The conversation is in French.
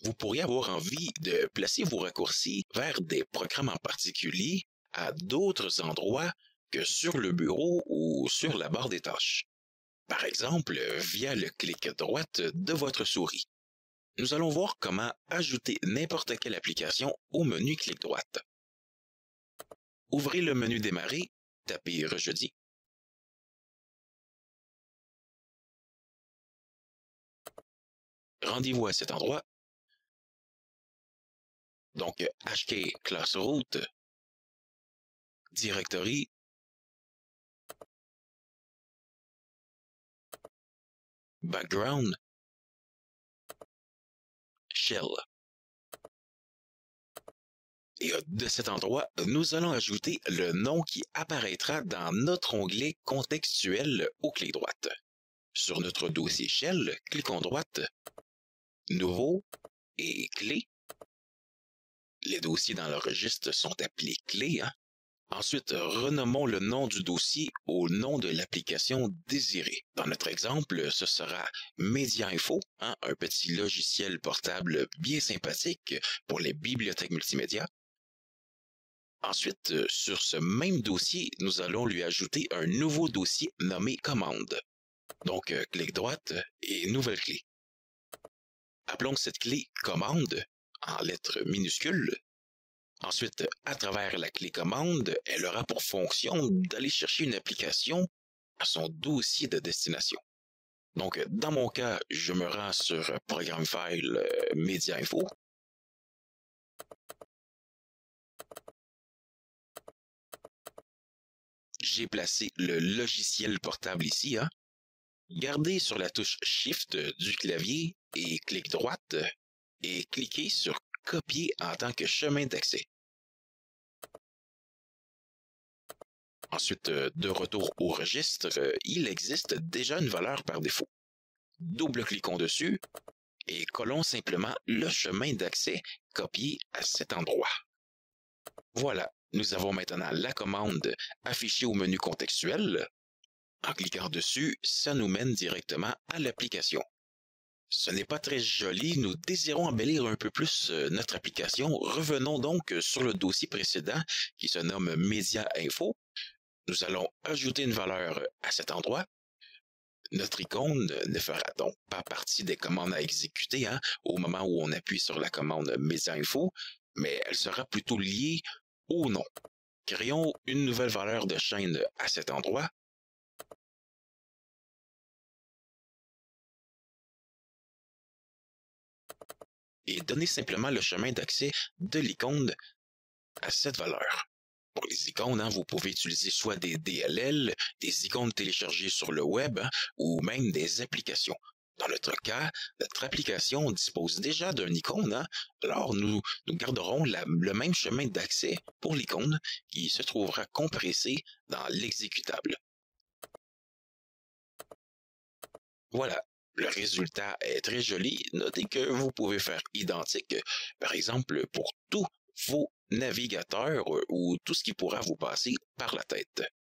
vous pourriez avoir envie de placer vos raccourcis vers des programmes en particulier à d'autres endroits que sur le bureau ou sur la barre des tâches. Par exemple, via le clic droite de votre souris. Nous allons voir comment ajouter n'importe quelle application au menu clic droite. Ouvrez le menu Démarrer, tapez Rejeudi. Rendez-vous à cet endroit. Donc, HK Class Route, Directory, Background, Shell. Et de cet endroit, nous allons ajouter le nom qui apparaîtra dans notre onglet contextuel au clic droite. Sur notre dossier Shell, cliquons droite, Nouveau et Clé. Les dossiers dans le registre sont appelés clés. Ensuite, renommons le nom du dossier au nom de l'application désirée. Dans notre exemple, ce sera MediaInfo, un petit logiciel portable bien sympathique pour les bibliothèques multimédia. Ensuite, sur ce même dossier, nous allons lui ajouter un nouveau dossier nommé Commande. Donc, clic droite et Nouvelle clé. Appelons cette clé Commande en lettres minuscules. Ensuite, à travers la clé Commande, elle aura pour fonction d'aller chercher une application à son dossier de destination. Donc, dans mon cas, je me rends sur Programme File MediaInfo. J'ai placé le logiciel portable ici. Gardez sur la touche Shift du clavier et clic droite et cliquez sur Copier en tant que chemin d'accès. Ensuite, de retour au registre, il existe déjà une valeur par défaut. Double-cliquons dessus et collons simplement le chemin d'accès copié à cet endroit. Voilà, nous avons maintenant la commande affichée au menu contextuel. En cliquant dessus, ça nous mène directement à l'application. Ce n'est pas très joli, nous désirons embellir un peu plus notre application. Revenons donc sur le dossier précédent qui se nomme MediaInfo. Nous allons ajouter une valeur à cet endroit. Notre icône ne fera donc pas partie des commandes à exécuter au moment où on appuie sur la commande MediaInfo, mais elle sera plutôt liée au nom. Créons une nouvelle valeur de chaîne à cet endroit. Et donnez simplement le chemin d'accès de l'icône à cette valeur. Pour les icônes, vous pouvez utiliser soit des DLL, des icônes téléchargées sur le web, ou même des applications. Dans notre cas, notre application dispose déjà d'un icône, alors nous garderons le même chemin d'accès pour l'icône qui se trouvera compressé dans l'exécutable. Voilà. Le résultat est très joli. Notez que vous pouvez faire identique, par exemple, pour tous vos navigateurs ou tout ce qui pourra vous passer par la tête.